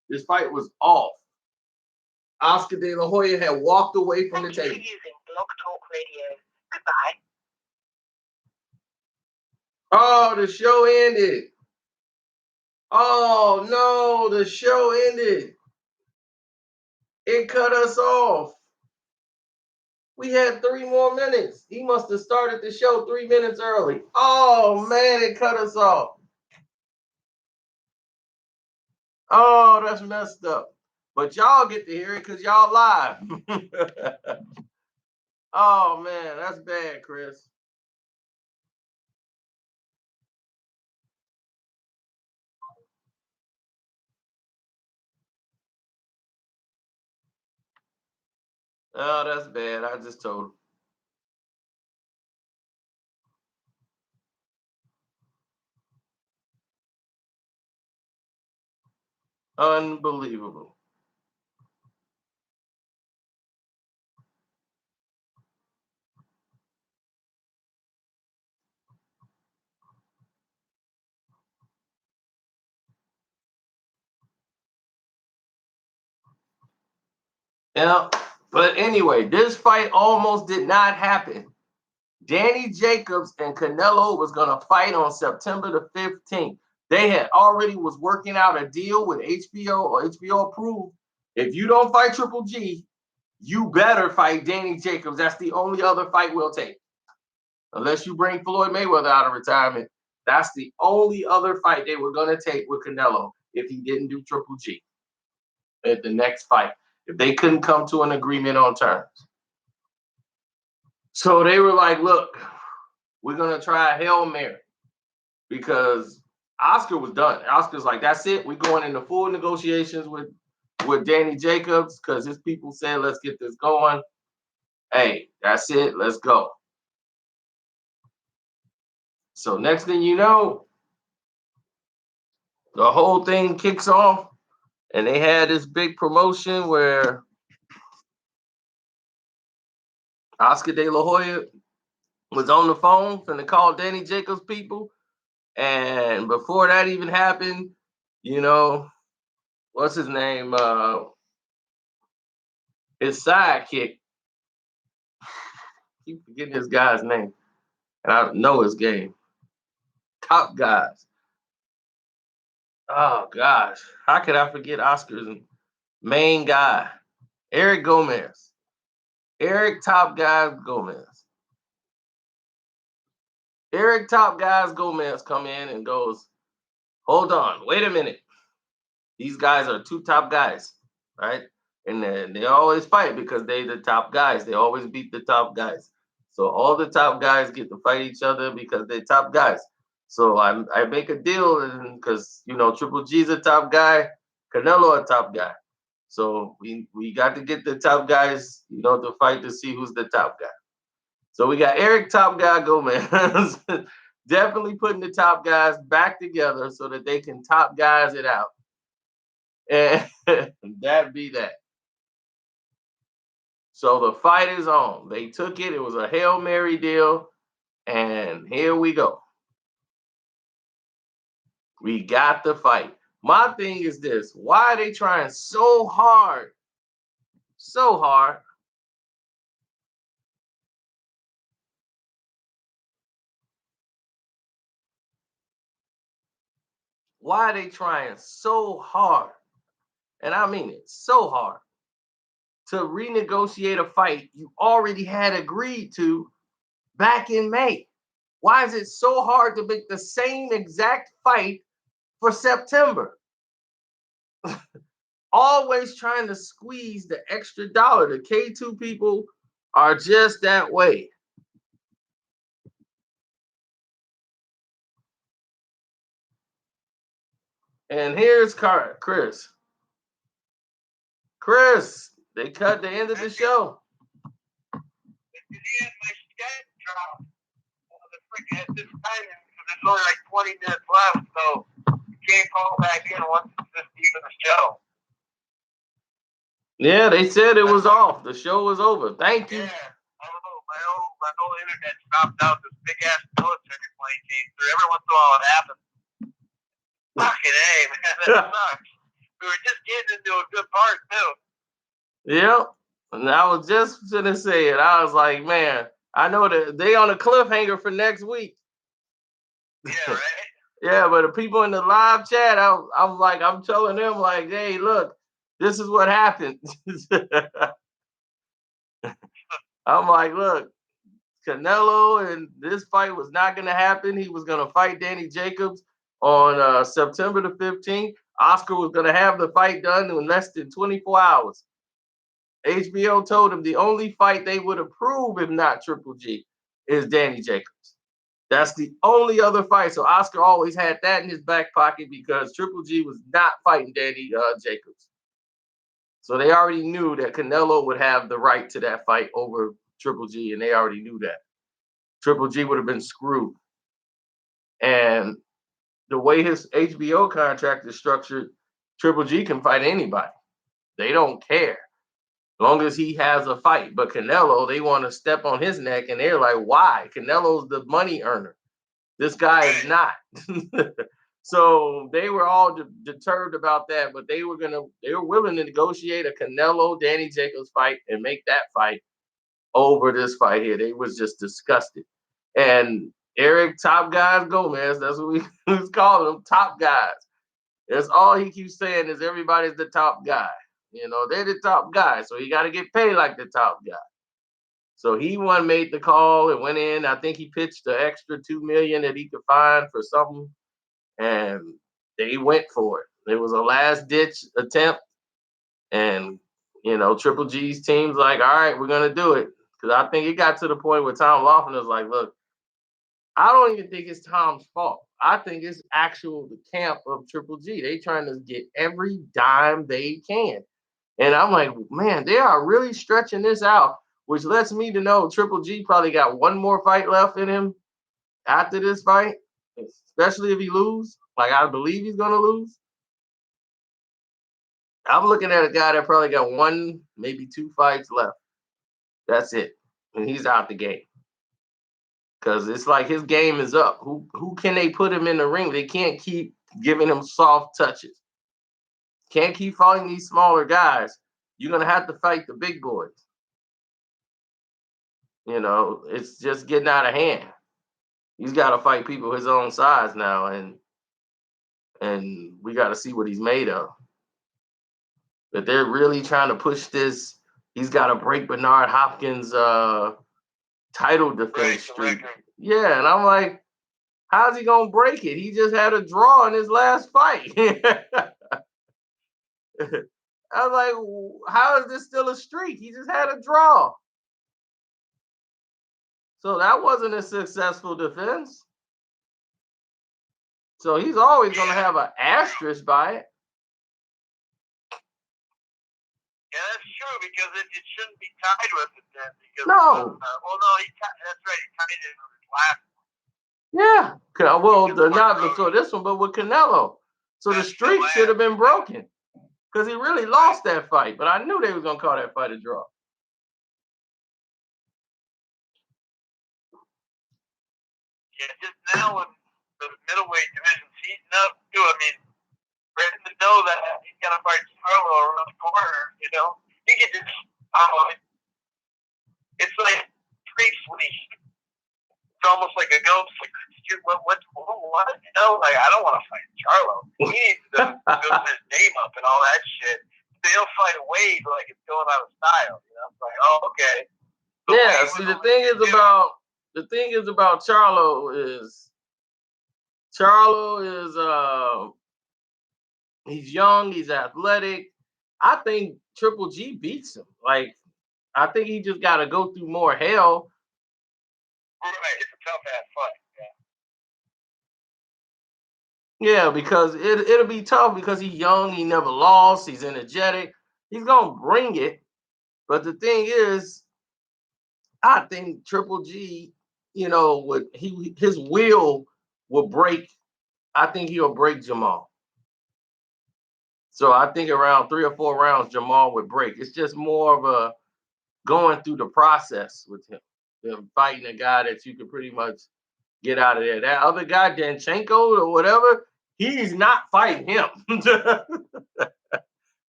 This fight was off. Oscar De La Hoya had walked away from the table. Using Blog Talk Radio. Goodbye. Oh, the show ended. Oh, no, the show ended. It cut us off. We had 3 more minutes. He must have started the show 3 minutes early. Oh, man, it cut us off. Oh, that's messed up. But y'all get to hear it because y'all live. Oh, man, that's bad, Chris. Oh, that's bad. I just told him. Unbelievable. Yeah, but anyway, this fight almost did not happen. Danny Jacobs and Canelo was going to fight on September the 15th. They had already was working out a deal with HBO, or HBO approved. If you don't fight Triple G, you better fight Danny Jacobs. That's the only other fight we'll take. Unless you bring Floyd Mayweather out of retirement, that's the only other fight they were going to take with Canelo if he didn't do Triple G at the next fight, if they couldn't come to an agreement on terms. So they were like, look, we're going to try a Hail Mary because Oscar was done. Oscar's like, that's it. We're going into full negotiations with Danny Jacobs because his people said, let's get this going. Hey, that's it. Let's go. So next thing you know, the whole thing kicks off, and they had this big promotion where Oscar De La Hoya was on the phone finna call Danny Jacobs people. And before that even happened, you know, what's his name? His sidekick. Keep forgetting this guy's name. And I know his game. Top guys. Oh gosh. How could I forget Oscar's main guy? Eric Gomez. Eric Top Guys Gomez. Eric Top Guys Gomez come in and goes, hold on, wait a minute. These guys are 2 top guys, right? And they always fight because they the top guys. They always beat the top guys. So all the top guys get to fight each other because they're top guys. So I make a deal because Triple G's a top guy, Canelo a top guy. So we got to get the top guys, to fight to see who's the top guy. So we got Eric Top Guy Gomez definitely putting the top guys back together so that they can top guys it out. And that be that. So the fight is on. They took it. It was a Hail Mary deal. And here we go. We got the fight. My thing is this. Why are they trying so hard? So hard. Why are they trying so hard? And I mean it, so hard to renegotiate a fight you already had agreed to back in May. Why is it so hard to make the same exact fight for September? Always trying to squeeze the extra dollar. The K2 people are just that way. And here's Chris. Chris, they cut the end of the show. There's only like 20 minutes left, so you can't call back in once it's even the show. Yeah, they said it was off. The show was over. Thank you. Yeah, I don't know. My whole internet stopped out. This big ass military plane came through. Every once in a while it happens. Fucking A, man, that sucks. We were just getting into a good part too. Yep. And I was just gonna say it. I was like, man, I know that they on a cliffhanger for next week. Yeah, right. Yeah, but the people in the live chat, I'm telling them like, hey, look, this is what happened. I'm like, look, Canelo and this fight was not going to happen. He was going to fight Danny Jacobs on September the 15th. Oscar was going to have the fight done in less than 24 hours. HBO told him the only fight they would approve, if not Triple G, is Danny Jacobs. That's the only other fight. So Oscar always had that in his back pocket because Triple G was not fighting Danny Jacobs. So they already knew that Canelo would have the right to that fight over Triple G, and they already knew that. Triple G would have been screwed. And the way his HBO contract is structured, Triple G can fight anybody. They don't care. As long as he has a fight. But Canelo, they want to step on his neck, and they're like, why? Canelo's the money earner. This guy is not. So they were all deterred about that, but they were willing to negotiate a Canelo Danny Jacobs fight and make that fight over this fight here. They was just disgusted. And Eric Top Guys Gomez, that's what we was calling him, top guys. That's all he keeps saying is everybody's the top guy. You know, they're the top guy, so you got to get paid like the top guy. So he made the call and went in. I think he pitched the extra $2 million that he could find for something, and they went for it. It was a last ditch attempt, and Triple G's team's like, all right, we're gonna do it, because I think it got to the point where Tom Laughlin was like, look, I don't even think it's Tom's fault. I think it's the camp of Triple G. They trying to get every dime they can. And I'm like, man, they are really stretching this out, which lets me to know Triple G probably got one more fight left in him after this fight, especially if he lose. Like, I believe he's going to lose. I'm looking at a guy that probably got one, maybe two fights left. That's it. And he's out the game. Because it's like his game is up. Who can they put him in the ring? They can't keep giving him soft touches. Can't keep fighting these smaller guys. You're going to have to fight the big boys. It's just getting out of hand. He's got to fight people his own size now, and we got to see what he's made of. But they're really trying to push this. He's got to break Bernard Hopkins' title defense streak. Yeah, and I'm like, how's he gonna break it? He just had a draw in his last fight. I was like, how is this still a streak? He just had a draw. So that wasn't a successful defense. So he's always going to have an asterisk by it. Yeah, that's true, because it shouldn't be tied with it then. Because, no. That's right. He tied it with his last one. Yeah. Well, not before this one, but with Canelo. So the streak should have been broken, because he really lost that fight. But I knew they was going to call that fight a draw. Yeah, just now when the middleweight division's heating up, too, I mean, ready to know that he's going to fight Charlo around the corner, He can just, it's like pre-sleep. It's almost like a ghost. Like, what? Like, I don't want to fight Charlo. He needs to build his name up and all that shit. They'll fight Wade like it's going out of style. It's like, oh, okay. So yeah, see, the thing is about Charlo is he's young, he's athletic. I think Triple G beats him. Like, I think he just got to go through more hell. Right, it's a tough ass fight. Yeah, because it'll be tough because he's young, he never lost, he's energetic, he's gonna bring it. But the thing is, I think Triple G, his will will break. I think he'll break Jamal. So I think around 3 or 4 rounds, Jamal would break. It's just more of a going through the process with him than fighting a guy that you can pretty much get out of there. That other guy, Danchenko or whatever, he's not fighting him.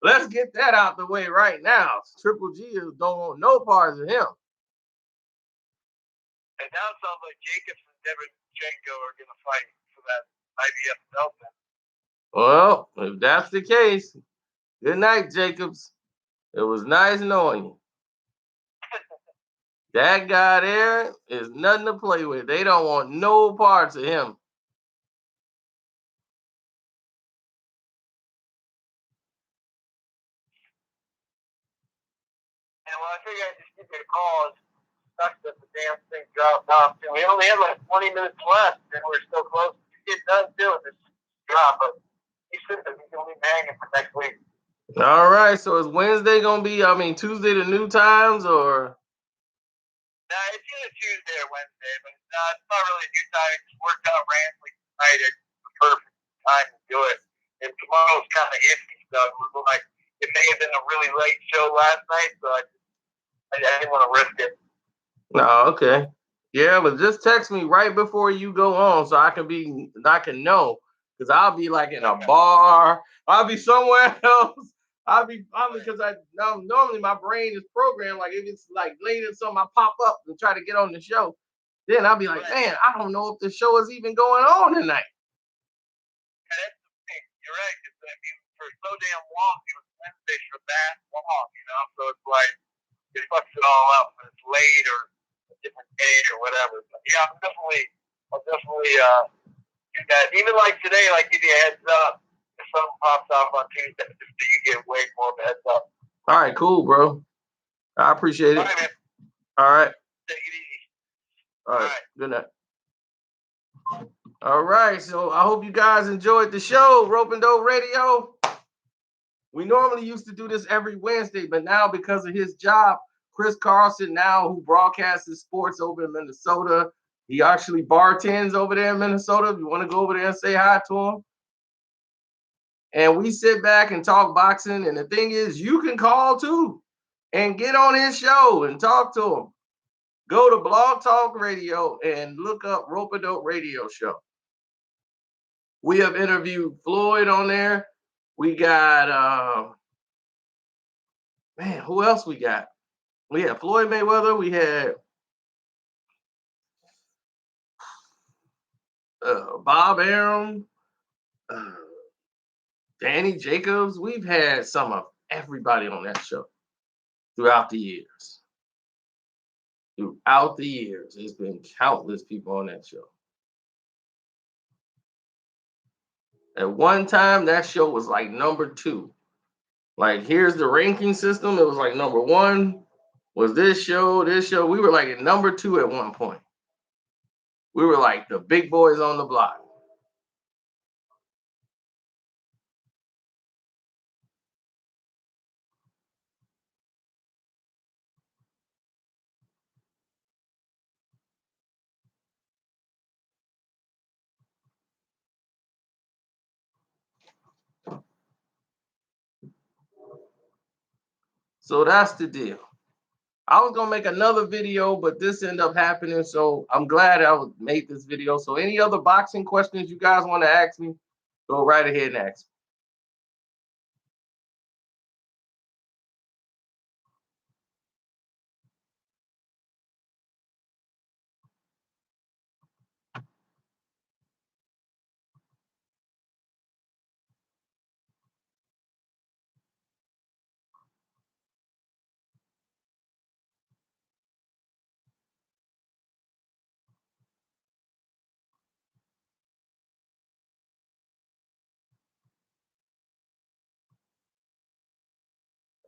Let's get that out the way right now. Triple G don't want no parts of him. And now it sounds like Jacobs and Danchenko are going to fight that IBF belt. Well, if that's the case, good night, Jacobs. It was nice knowing you. That guy there is nothing to play with. They don't want no parts of him. And well, I figured I'd just give you a call. Sucks that the damn thing dropped off too. We only had like 20 minutes left, and we're still close to get done too. This drop, but he said that he's gonna be hanging for next week. All right, so is Wednesday gonna be? I mean, Tuesday to new times, or? Nah, it's either Tuesday or Wednesday, but it's not really a new time. It just worked out randomly tonight. It's the perfect time to do it. And tomorrow's kind of iffy, so like it may have been a really late show last night, so I didn't want to risk it. No, okay. Yeah, but just text me right before you go on so I can know. Because I'll be like in a bar. I'll be somewhere else. Because normally my brain is programmed. Like if it's like late or something, I pop up and try to get on the show. Then I'll be like, man, I don't know if the show is even going on tonight. Yeah, that's the thing. You're right. Because I mean, for so damn long, it was Wednesday for that long, So it's like it fucks it all up when it's late or a different day or whatever. But yeah, I'll definitely do that. Even like today, like give you a heads up if something pops off on Tuesday, just so you get way more of a heads up. All right, cool, bro. I appreciate it. All right, man. All right. Take it easy. All right. Good night. All right, so I hope you guys enjoyed the show, Rope and Dope Radio. We normally used to do this every Wednesday, but now because of his job, Chris Carlson now, who broadcasts sports over in Minnesota, he actually bartends over there in Minnesota. If you want to go over there and say hi to him. And we sit back and talk boxing. And the thing is, you can call too and get on his show and talk to him. Go to Blog Talk Radio and look up Rope and Dope Radio Show. We have interviewed Floyd on there. We got, who else we got? We had Floyd Mayweather. We had Bob Arum, Danny Jacobs. We've had some of everybody on that show throughout the years. Throughout the years, there's been countless people on that show. At one time, that show was like number 2. Like, here's the ranking system. It was like number 1 was this show. We were like at number 2 at one point. We were like the big boys on the block. So that's the deal. I was gonna make another video, but this ended up happening. So I'm glad I made this video. So any other boxing questions you guys want to ask me, go right ahead and ask me.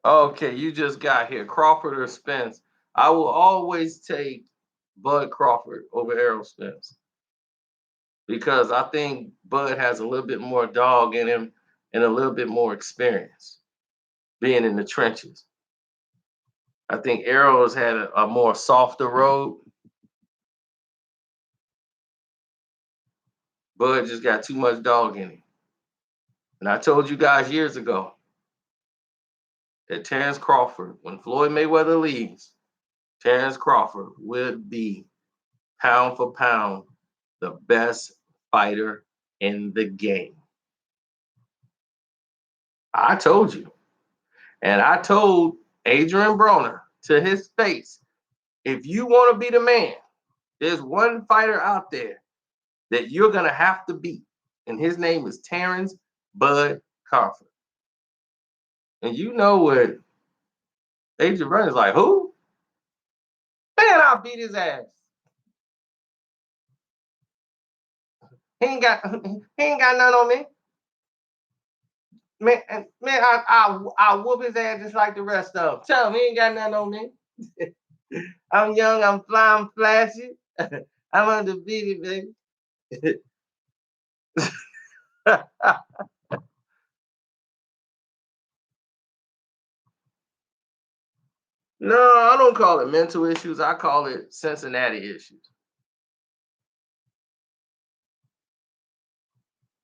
Okay, you just got here. Crawford or Spence? I will always take Bud Crawford over Errol Spence because I think Bud has a little bit more dog in him and a little bit more experience being in the trenches. I think Errol has had a more softer road. Bud just got too much dog in him. And I told you guys years ago that Terrence Crawford, when Floyd Mayweather leaves, Terrence Crawford would be pound for pound the best fighter in the game. I told you. And I told Adrian Broner to his face, if you want to be the man, there's one fighter out there that you're gonna have to beat, and his name is Terrence Bud Crawford. And you know what Adrian Broner's like, who? Man, I'll beat his ass. He ain't got none on me. Man, I'll whoop his ass just like the rest of them. Tell him he ain't got nothing on me. I'm young, I'm flying, flashy. I'm undefeated, baby. No, I don't call it mental issues. I call it Cincinnati issues.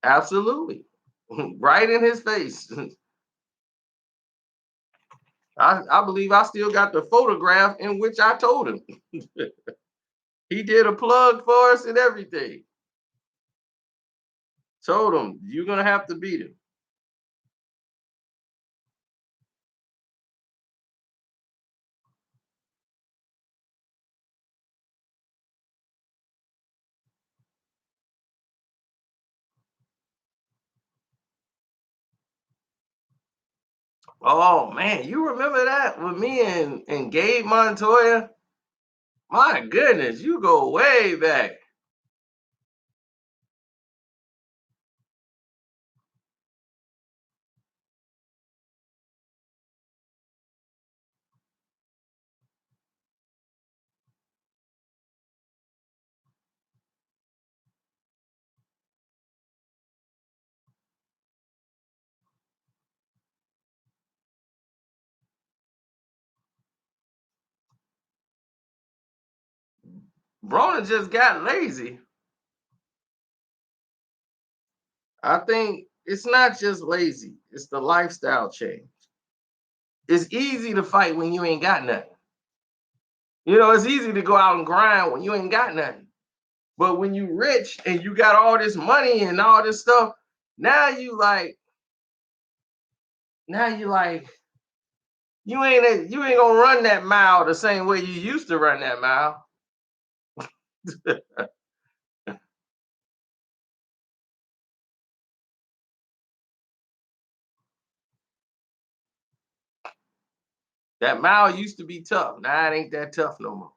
Absolutely. Right in his face. I believe I still got the photograph in which I told him. He did a plug for us and everything. Told him, you're going to have to beat him. Oh, man, you remember that with me and Gabe Montoya? My goodness, you go way back. Broner just got lazy. I think it's not just lazy, it's the lifestyle change. It's easy to fight when you ain't got nothing. You know, it's easy to go out and grind when you ain't got nothing. But when you rich and you got all this money and all this stuff, now you like, you ain't gonna run that mile the same way you used to run that mile. That mile used to be tough. Now it ain't that tough no more.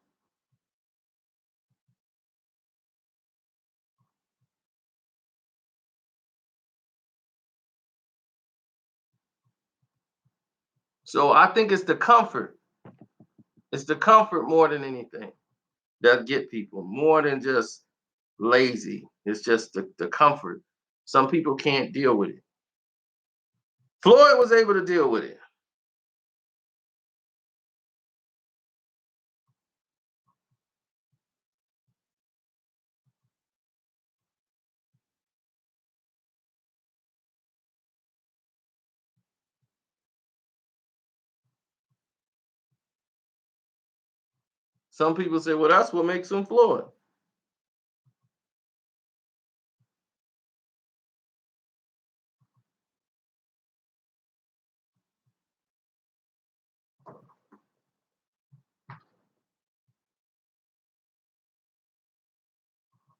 So I think it's the comfort. It's the comfort more than anything that get people more than just lazy. It's just the comfort. Some people can't deal with it. Floyd was able to deal with it. Some people say, well, that's what makes him Floyd.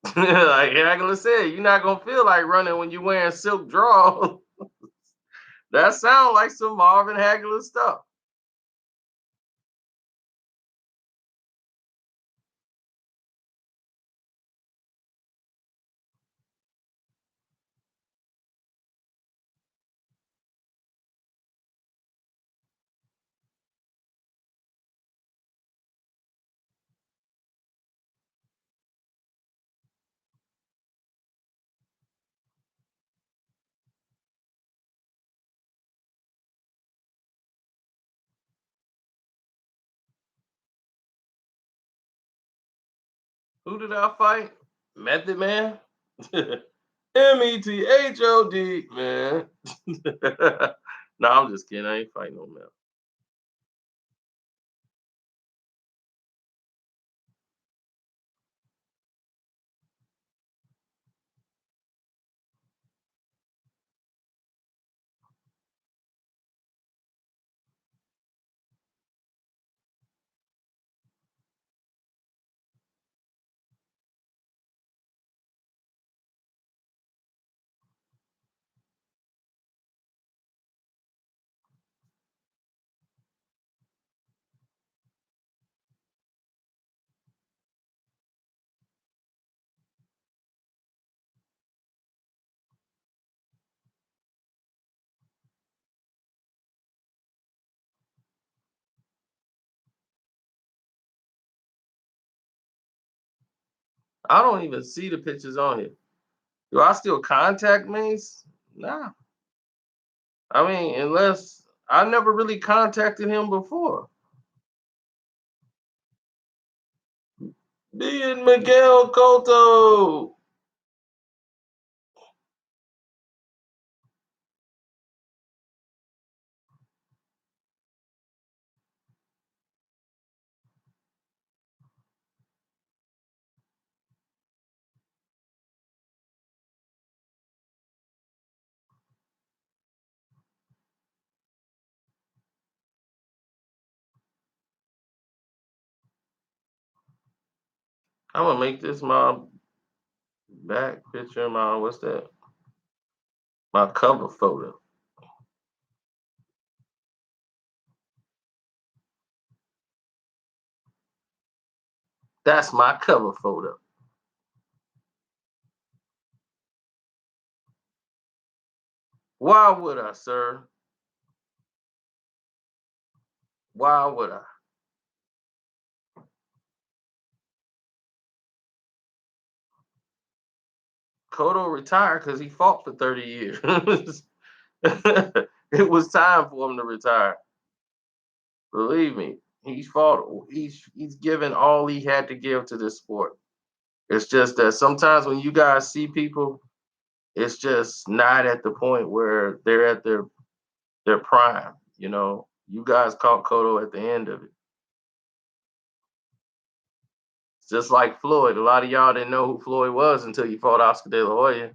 Like Hagler said, you're not gonna feel like running when you're wearing silk drawers. That sounds like some Marvin Hagler stuff. Who did I fight? Method Man? Method, man. No, I'm just kidding. I ain't fighting no man. I don't even see the pictures on here. Do I still contact Mace? Nah. I mean, unless I never really contacted him before. Me and Miguel Cotto. I'm gonna make this my back picture. My what's that? My cover photo. That's my cover photo. Why would I, sir? Why would I? Cotto retired because he fought for 30 years. It was time for him to retire. Believe me, he's fought. He's given all he had to give to this sport. It's just that sometimes when you guys see people, it's just not at the point where they're at their prime. You know, you guys caught Cotto at the end of it. It's just like Floyd. A lot of y'all didn't know who Floyd was until you fought Oscar De La Hoya.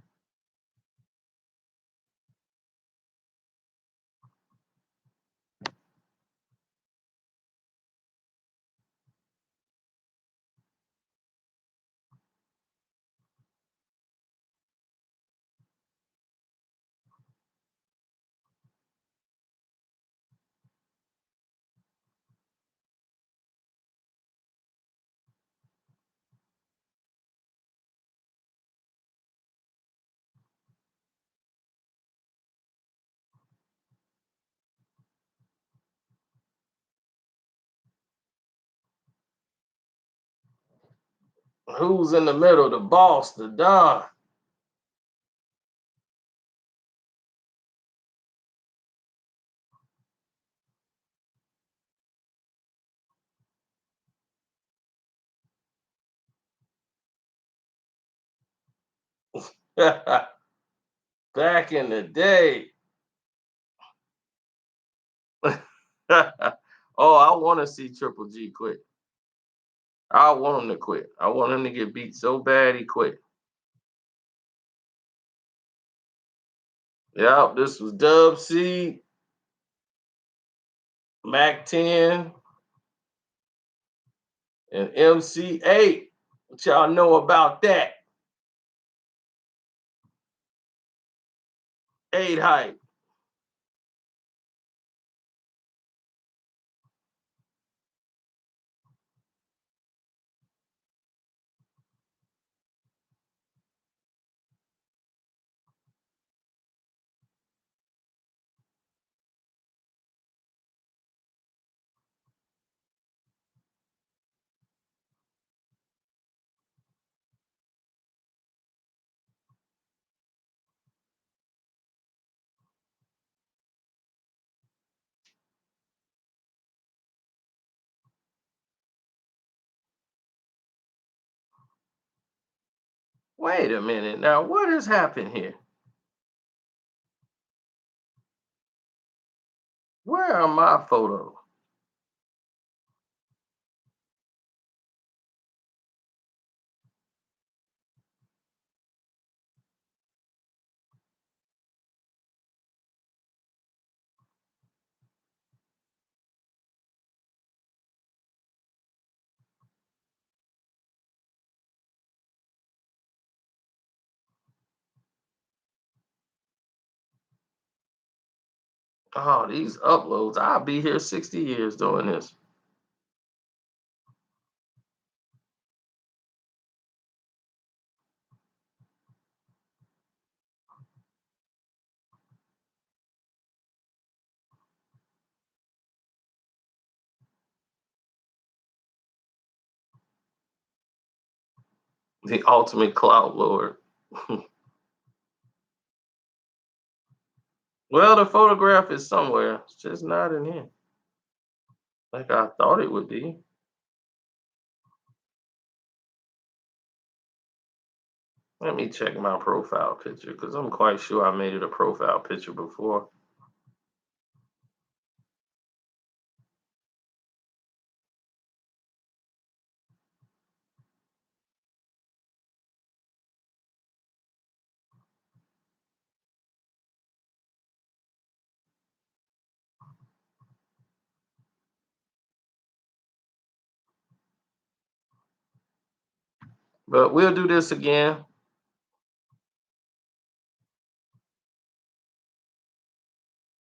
Who's in the middle? The boss, the Don. Back in the day. Oh, I want to see Triple G quit. I want him to quit. I want him to get beat so bad he quit. Yep, this was Dub C, Mac 10, and MC 8. What y'all know about that? 8 hype. Wait a minute. Now, what has happened here? Where are my photos? Oh, these uploads. I'll be here 60 years doing this. The ultimate clout lord. Well, the photograph is somewhere. It's just not in here. Like I thought it would be. Let me check my profile picture because I'm quite sure I made it a profile picture before. But we'll do this again.